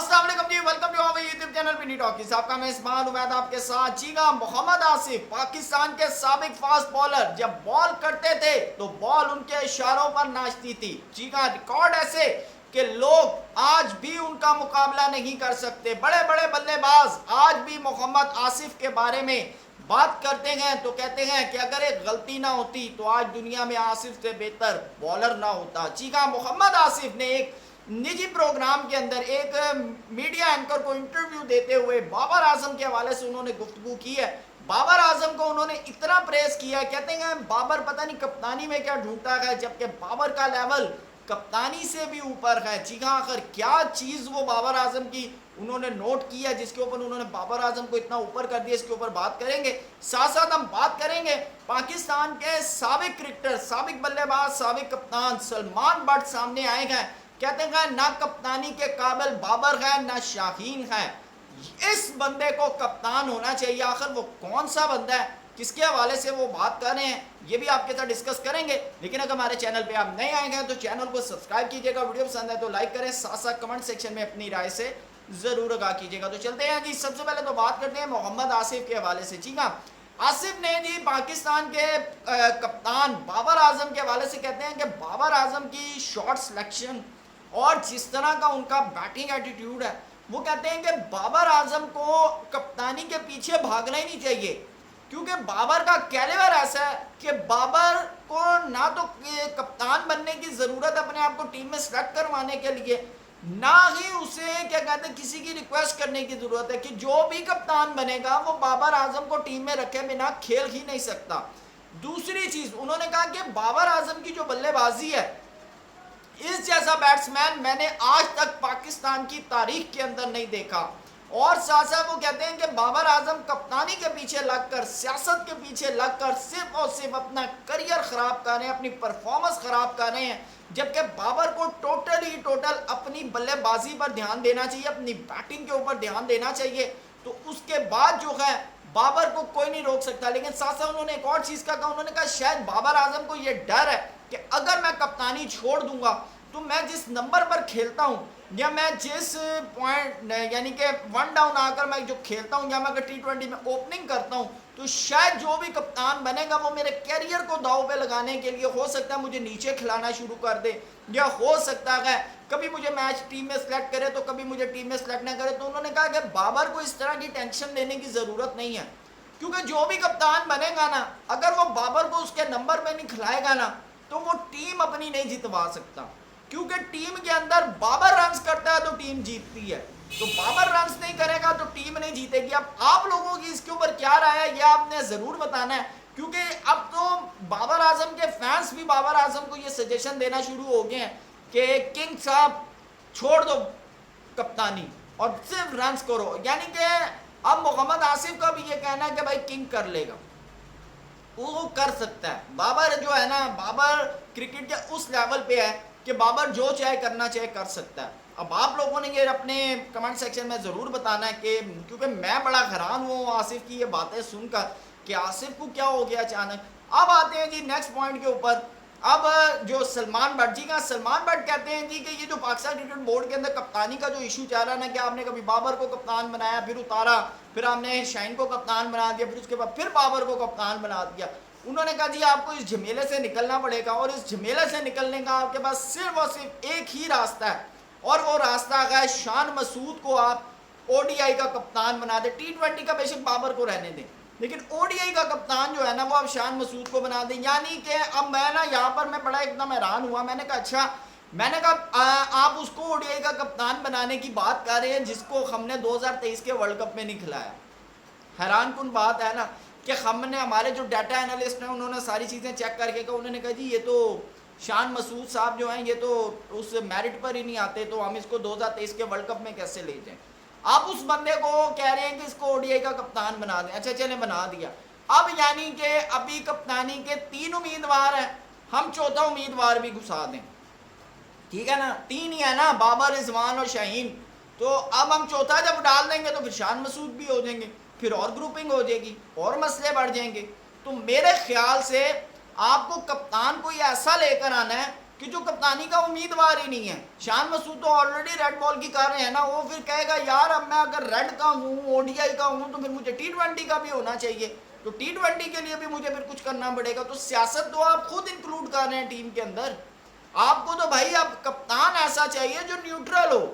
السلام علیکم جی، welcome to our YouTube channel Penny Talkies. آپ کا میزبان عبید آپ کے ساتھ. جی ہاں، محمد آصف پاکستان کے سابق فاسٹ بالر جب بال کرتے تھے تو بال ان کے اشاروں پر ناچتی تھی. جی ہاں، ریکارڈ ایسے کہ لوگ آج بھی ان کا مقابلہ نہیں کر سکتے. بڑے بڑے بلے باز آج بھی محمد آصف کے بارے میں بات کرتے ہیں تو کہتے ہیں کہ اگر ایک غلطی نہ ہوتی تو آج دنیا میں آصف سے بہتر بالر نہ ہوتا. جی ہاں، محمد آصف نے ایک نجی پروگرام کے اندر ایک میڈیا اینکر کو انٹرویو دیتے ہوئے بابر اعظم کے حوالے سے انہوں نے گفتگو کی ہے. بابر اعظم کو انہوں نے اتنا پریس کیا ہے، کہتے ہیں بابر پتہ نہیں کپتانی میں کیا ڈھونڈتا ہے، جبکہ بابر کا لیول کپتانی سے بھی اوپر ہے. جی ہاں، آخر کیا چیز وہ بابر اعظم کی انہوں نے نوٹ کیا جس کے اوپر انہوں نے بابر اعظم کو اتنا اوپر کر دیا، اس کے اوپر بات کریں گے. ساتھ ساتھ ہم بات کریں گے پاکستان کے سابق کرکٹر، سابق بلے باز، سابق کپتان سلمان بٹ سامنے آئے ہیں. کہتے ہیں نہ کپتانی کے قابل بابر ہے نہ شاہین ہے، اس بندے کو کپتان ہونا چاہیے. آخر وہ کون سا بندہ ہے، کس کے حوالے سے وہ بات کر رہے ہیں، یہ بھی آپ کے ساتھ ڈسکس کریں گے. لیکن اگر ہمارے چینل پہ آپ نئے آئے ہیں تو چینل کو سبسکرائب کیجئے گا، ویڈیو پسند ہے تو لائک کریں، ساتھ ساتھ کمنٹ سیکشن میں اپنی رائے سے ضرور آگاہ کیجئے گا. تو چلتے ہیں جی، سب سے پہلے تو بات کرتے ہیں محمد آصف کے حوالے سے. جی ہاں، آصف نے جی پاکستان کے کپتان بابر اعظم کے حوالے سے کہتے ہیں کہ بابر اعظم کی شاٹ سلیکشن اور جس طرح کا ان کا بیٹنگ ایٹیٹیوڈ ہے، وہ کہتے ہیں کہ بابر اعظم کو کپتانی کے پیچھے بھاگنا ہی نہیں چاہیے، کیونکہ بابر کا کیلیبر ایسا ہے کہ بابر کو نہ تو کپتان بننے کی ضرورت اپنے آپ کو ٹیم میں سلیکٹ کروانے کے لیے، نہ ہی اسے کیا کہتے ہیں کسی کی ریکویسٹ کرنے کی ضرورت ہے کہ جو بھی کپتان بنے گا وہ بابر اعظم کو ٹیم میں رکھے بنا کھیل ہی نہیں سکتا. دوسری چیز انہوں نے کہا کہ بابر اعظم کی جو بلے بازی ہے، اس جیسا بیٹسمین میں نے آج تک پاکستان کی تاریخ کے اندر نہیں دیکھا. اور ساتھ ساتھ وہ کہتے ہیں کہ بابر اعظم کپتانی کے پیچھے لگ کر، سیاست کے پیچھے لگ کر صرف اور صرف اپنا کریئر خراب کر رہے ہیں، اپنی پرفارمنس خراب کر رہے ہیں، جبکہ بابر کو ٹوٹل اپنی بلے بازی پر دھیان دینا چاہیے، اپنی بیٹنگ کے اوپر دھیان دینا چاہیے. تو اس کے بعد جو ہے بابر کو کوئی نہیں روک سکتا. لیکن ساتھ ساتھ انہوں نے ایک اور چیز کا کہا، انہوں نے کہا شاید بابر اعظم کو یہ ڈر ہے کہ اگر میں کپتانی چھوڑ دوں گا تو میں جس نمبر پر کھیلتا ہوں یا میں جس پوائنٹ یعنی کہ ون ڈاؤن آ کر میں جو کھیلتا ہوں یا میں اگر T20 میں اوپننگ کرتا ہوں تو شاید جو بھی کپتان بنے گا وہ میرے کیریئر کو داؤ پہ لگانے کے لیے ہو سکتا ہے مجھے نیچے کھلانا شروع کر دے، یا ہو سکتا ہے کبھی مجھے میچ ٹیم میں سلیکٹ کرے تو کبھی مجھے ٹیم میں سلیکٹ نہ کرے. تو انہوں نے کہا کہ بابر کو اس طرح کی ٹینشن لینے کی ضرورت نہیں ہے، کیونکہ جو بھی کپتان بنے گا نا، اگر وہ بابر کو اس کے نمبر پہ نہیں کھلائے گا نا تو وہ ٹیم اپنی نہیں جتوا سکتا، کیونکہ ٹیم کے اندر بابر رنز کرتا ہے تو ٹیم جیتتی ہے، تو بابر رنز نہیں کرے گا تو ٹیم نہیں جیتے گی. اب آپ لوگوں کی اس کے اوپر کیا رائے ہے یہ آپ نے ضرور بتانا ہے، کیونکہ اب تو بابر اعظم کے فینس بھی بابر اعظم کو یہ سجیشن دینا شروع ہو گئے ہیں کہ کنگ صاحب چھوڑ دو کپتانی اور صرف رنز کرو. یعنی کہ اب محمد آصف کا بھی یہ کہنا ہے کہ بھائی کنگ کر لے گا، وہ کر سکتا ہے. بابر جو ہے نا، بابر کرکٹ کے اس لیول پہ ہے کہ بابر جو چاہے کرنا چاہے کر سکتا ہے. اب آپ لوگوں نے یہ اپنے کمنٹ سیکشن میں ضرور بتانا ہے کہ کیونکہ میں بڑا حیران ہوں آصف کی یہ باتیں سن کر کہ آصف کو کیا ہو گیا اچانک. اب آتے ہیں جی نیکسٹ پوائنٹ کے اوپر. اب جو سلمان بٹ، جی کا سلمان بٹ کہتے ہیں جی کہ یہ جو پاکستان کرکٹ بورڈ کے اندر کپتانی کا جو ایشو چل رہا ہے نا کہ آپ نے کبھی بابر کو کپتان بنایا پھر اتارا، پھر آپ نے شاہین کو کپتان بنا دیا، پھر اس کے بعد پھر بابر کو کپتان بنا دیا. انہوں نے کہا جی آپ کو اس جھمیلے سے نکلنا پڑے گا، اور اس جھمیلے سے نکلنے کا آپ کے پاس صرف اور صرف ایک ہی راستہ ہے، اور وہ راستہ ہے شان مسعود کو آپ او ڈی آئی کا کپتان بنا دیں. T20 کا بے شک بابر کو رہنے دیں، لیکن او ڈی آئی کا کپتان جو ہے نا وہ اب شان مسعود کو بنا دیں. یعنی کہ اب میں نا یہاں پر میں بڑا ایک دم حیران ہوا. میں نے کہا اچھا، میں نے کہا آپ اس کو او ڈی آئی کا کپتان بنانے کی بات کر رہے ہیں جس کو ہم نے 2023 کے ورلڈ کپ میں نہیں کھلایا. حیران کن بات ہے نا کہ ہم نے، ہمارے جو ڈیٹا انالسٹ ہیں انہوں نے ساری چیزیں چیک کر کے کہا، انہوں نے کہا جی یہ تو شان مسعود صاحب جو ہیں یہ تو اس میرٹ پر ہی نہیں آتے، تو ہم اس کو 2023 کے ورلڈ کپ میں کیسے لے جائیں. آپ اس بندے کو کہہ رہے ہیں کہ اس کو او ڈی آئی کا کپتان بنا دیں. اچھا چلیں بنا دیا. اب یعنی کہ ابھی کپتانی کے 3 امیدوار ہیں، ہم چوتھا امیدوار بھی گھسا دیں، ٹھیک ہے نا، 3 ہی ہے نا، بابر، رضوان اور شاہین. تو اب ہم چوتھا جب ڈال دیں گے تو پھر شان مسعود بھی ہو جائیں گے، پھر اور گروپنگ ہو جائے گی اور مسئلے بڑھ جائیں گے. تو میرے خیال سے آپ کو کپتان کو یہ ایسا لے کر آنا ہے کہ جو کپتانی کا امیدوار ہی نہیں ہے. شان مسعود تو آلریڈی ریڈ بال کی کر رہے ہیں نا, وہ پھر کہے گا یار اب میں اگر ریڈ کا ہوں, او ڈی آئی کا ہوں, تو پھر مجھے T20 کا بھی ہونا چاہیے, تو T20 کے لیے بھی مجھے پھر کچھ کرنا پڑے گا. تو سیاست تو آپ خود انکلوڈ کر رہے ہیں ٹیم کے اندر. آپ کو تو بھائی اب کپتان ایسا چاہیے جو نیوٹرل ہو,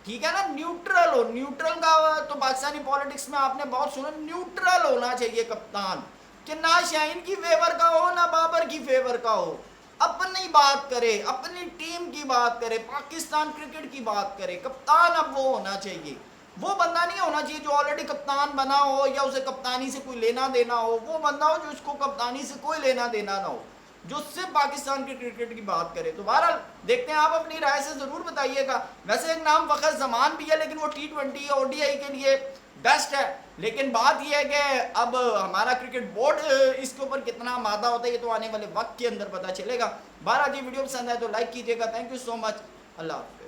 ٹھیک ہے نا, نیوٹرل ہو. نیوٹرل کا تو پاکستانی پولیٹکس میں آپ نے بہت سنا, نیوٹرل ہونا چاہیے کپتان, کہ نہ شاہین کی فیور کا ہو نہ بابر کی فیور کا ہو, اپنی بات کرے, اپنی ٹیم کی بات کرے, پاکستان کرکٹ کی بات کرے. کپتان اب وہ ہونا چاہیے, وہ بندہ نہیں ہونا چاہیے جو آلریڈی کپتان بنا ہو یا اسے کپتانی سے کوئی لینا دینا ہو. وہ بندہ ہو جو اس کو کپتانی سے کوئی لینا دینا نہ ہو, جو صرف پاکستان کے کرکٹ کی بات کرے. تو بہرحال دیکھتے ہیں, آپ اپنی رائے سے ضرور بتائیے گا. ویسے ایک نام فخر زمان بھی ہے, لیکن وہ T20 او ڈی آئی کے لیے بیسٹ ہے. لیکن بات یہ ہے کہ اب ہمارا کرکٹ بورڈ اس کے اوپر کتنا مادہ ہوتا ہے یہ تو آنے والے وقت کے اندر پتہ چلے گا. بہرحال یہ ویڈیو پسند ہے تو لائک کیجیے گا. تھینک یو سو مچ. اللہ حافظ.